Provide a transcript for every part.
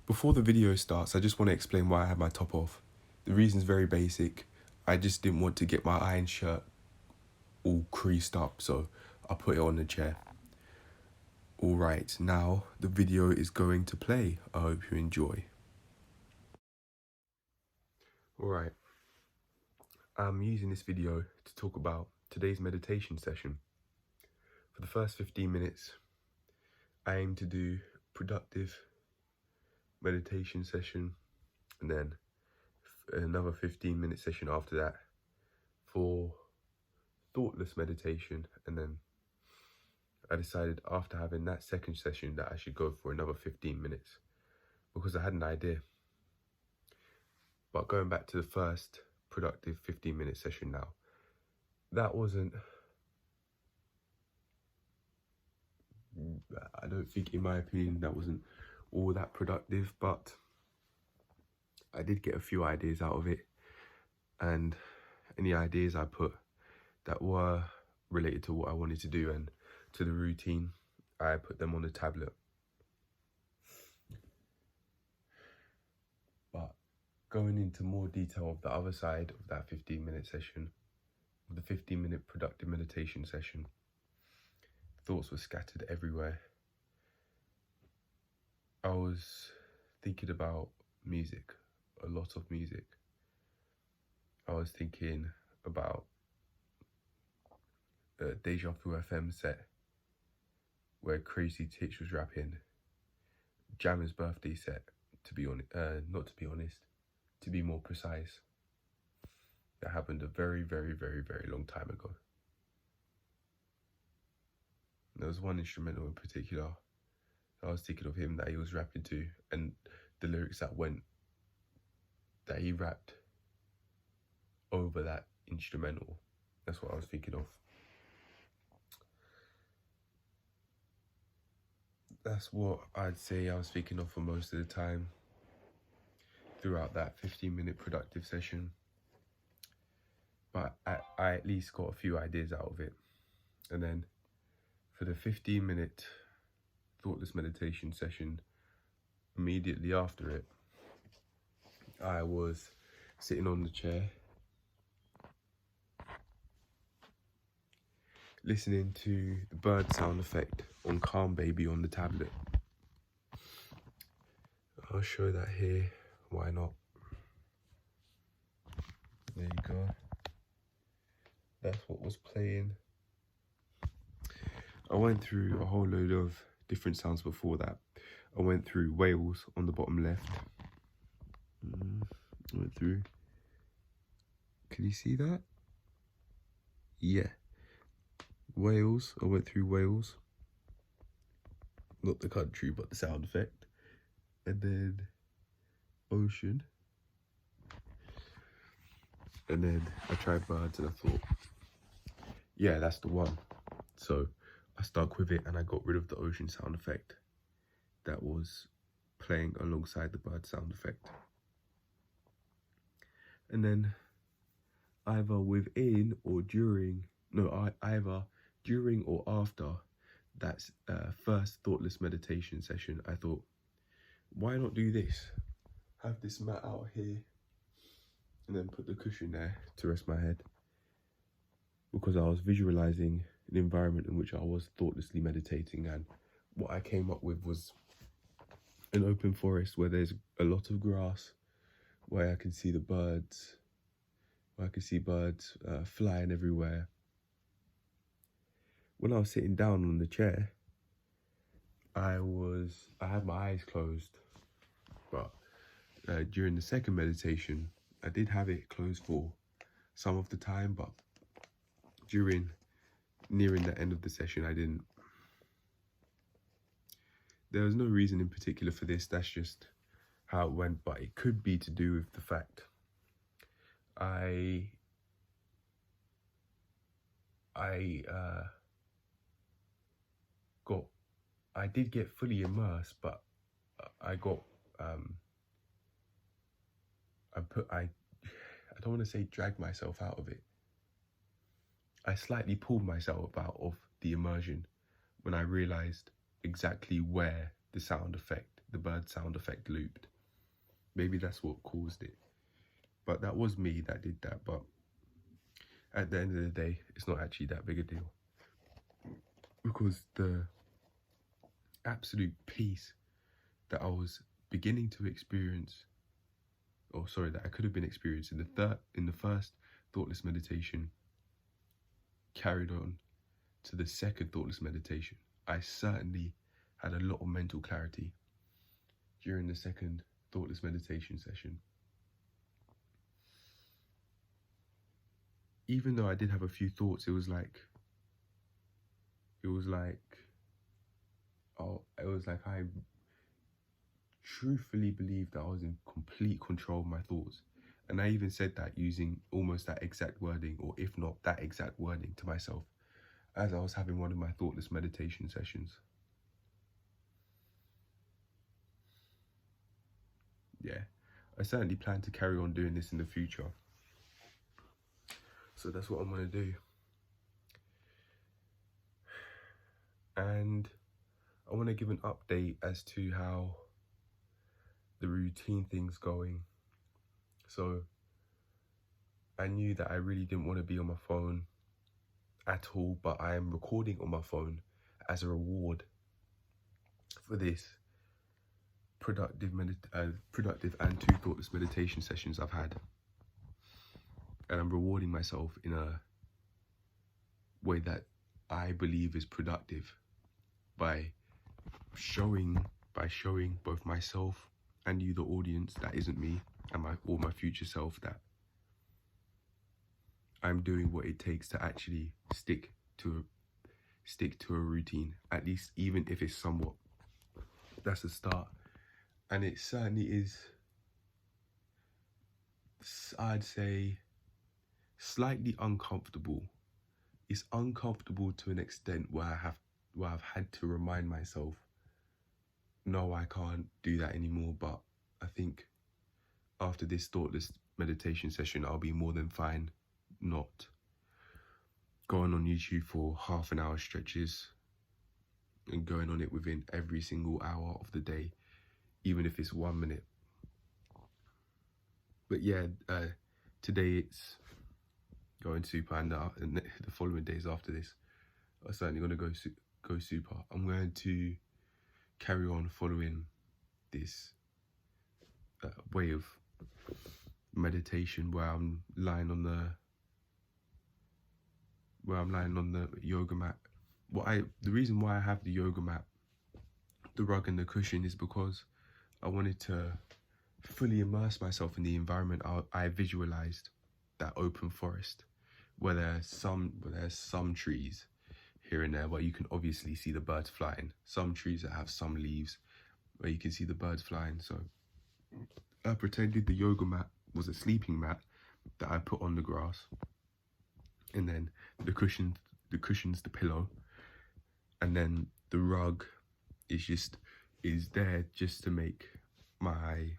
Before the video starts, I just want to explain why I had my top off. The reason's very basic. I just didn't want to get my iron shirt all creased up, so I put it on the chair. Alright, now the video is going to play. I hope you enjoy. Alright, I'm using this video to talk about today's meditation session. For the first 15 minutes, I aim to do productive meditation session, and then another 15-minute session after that for thoughtless meditation. And then I decided after having that second session that I should go for another 15 minutes because I had an idea. But going back to the first productive 15-minute session now, that wasn't, I don't think, in my opinion, that wasn't all that productive, but I did get a few ideas out of it, and any ideas I put that were related to what I wanted to do and to the routine, I put them on the tablet. But going into more detail of the other side of that 15-minute session, the 15-minute productive meditation session, thoughts were scattered everywhere. I was thinking about music, a lot of music. I was thinking about Deja Vu FM set where Crazy Titch was rapping, Jammer's birthday set, to be more precise. That happened a very, very, very, very long time ago. There was one instrumental in particular I was thinking of him that he was rapping to, and the lyrics that he rapped over that instrumental. That's what I was thinking of. That's what I'd say I was thinking of for most of the time throughout that 15-minute productive session. But I at least got a few ideas out of it. And then for the 15-minute thoughtless meditation session, immediately after it, I was sitting on the chair listening to the bird sound effect on Calm Baby on the tablet. I'll show that here, why not? There you go. That's what was playing. I went through a whole load of different sounds before that. I went through whales on the bottom left. I went through. Can you see that? Yeah. Wales. I went through Wales. Not the country, but the sound effect. And then ocean. And then I tried birds and I thought, yeah, that's the one. So I stuck with it and I got rid of the ocean sound effect that was playing alongside the bird sound effect. And then either during or after that first thoughtless meditation session, I thought, why not do this? Have this mat out here and then put the cushion there to rest my head. Because I was visualizing an environment in which I was thoughtlessly meditating, and what I came up with was an open forest where there's a lot of grass, where I can see the birds, flying everywhere. When I was sitting down on the chair, I had my eyes closed, but during the second meditation, I did have it closed for some of the time, but nearing the end of the session, I didn't. There was no reason in particular for this, that's just how it went, but it could be to do with the fact I did get fully immersed, but I don't want to say drag myself out of it. I slightly pulled myself out of the immersion when I realized exactly where the sound effect, the bird sound effect looped. Maybe that's what caused it. But that was me that did that. But at the end of the day, it's not actually that big a deal. Because the absolute peace that I was beginning to experience, or sorry, that I could have been experiencing in the first thoughtless meditation, carried on to the second thoughtless meditation. I certainly had a lot of mental clarity during the second thoughtless meditation session. Even though I did have a few thoughts, it was like I truthfully believed that I was in complete control of my thoughts. And I even said that using almost that exact wording, or if not that exact wording, to myself as I was having one of my thoughtless meditation sessions. Yeah, I certainly plan to carry on doing this in the future. So that's what I'm going to do. And I want to give an update as to how the routine thing's going. So I knew that I really didn't want to be on my phone at all, but I am recording on my phone as a reward for this productive and 2 thoughtless meditation sessions I've had. And I'm rewarding myself in a way that I believe is productive by showing both myself and you, the audience, that isn't me, and my future self, that I'm doing what it takes to actually stick to a routine, at least, even if it's somewhat. That's a start. And it certainly is, I'd say, slightly uncomfortable. It's uncomfortable to an extent where I've had to remind myself, no, I can't do that anymore. But I think after this thoughtless meditation session, I'll be more than fine not going on YouTube for half an hour stretches and going on it within every single hour of the day, even if it's 1 minute. But yeah, today it's going super, and the following days after this are certainly going to go super. I'm going to carry on following this way of meditation where I'm lying on the yoga mat. The reason why I have the yoga mat, the rug and the cushion, is because I wanted to fully immerse myself in the environment. I visualized that open forest where there's some trees here and there where you can obviously see the birds flying. Some trees that have some leaves where you can see the birds flying. So I pretended the yoga mat was a sleeping mat that I put on the grass, and then the cushion's the pillow, and then the rug is there just to make my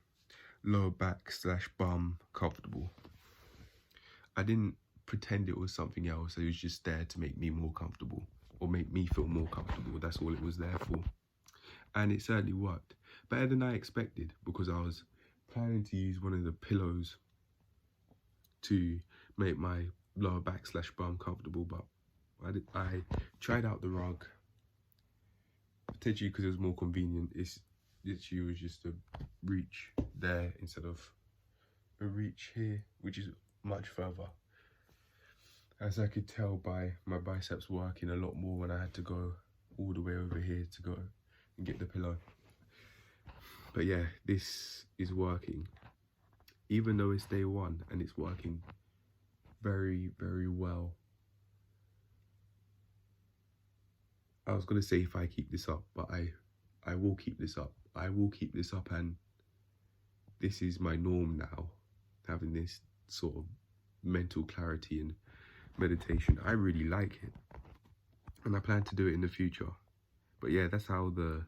lower back / bum comfortable. I didn't pretend it was something else. It was just there to make me more comfortable, or make me feel more comfortable. That's all it was there for. And it certainly worked. Better than I expected, because I was planning to use one of the pillows to make my lower back / bum comfortable, but I tried out the rug, potentially because it was more convenient. It was just a reach there instead of a reach here, which is much further, as I could tell by my biceps working a lot more when I had to go all the way over here to go and get the pillow. But yeah, this is working, even though it's day 1, and it's working very, very well. I was going to say if I keep this up, but I will keep this up. I will keep this up, and this is my norm now, having this sort of mental clarity and meditation. I really like it, and I plan to do it in the future. But yeah, that's how the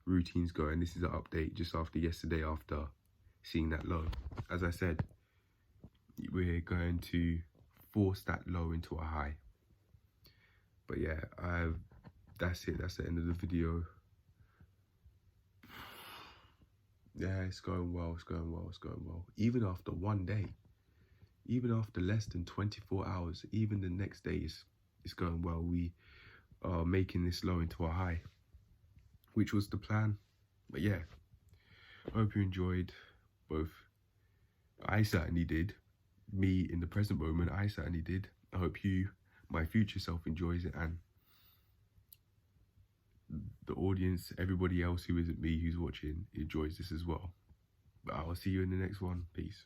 routines go, and this is an update just after yesterday, after seeing that low. As I said, we're going to force that low into a high. But yeah, that's it. That's the end of the video. Yeah, it's going well, it's going well, it's going well. Even after one day, even after less than 24 hours, even the next day it's going well. We are making this low into a high, which was the plan. But yeah, I hope you enjoyed both. I certainly did. Me in the present moment, I certainly did. I hope you, my future self, enjoys it, and the audience, everybody else who isn't me who's watching, enjoys this as well. But I'll see you in the next one. Peace.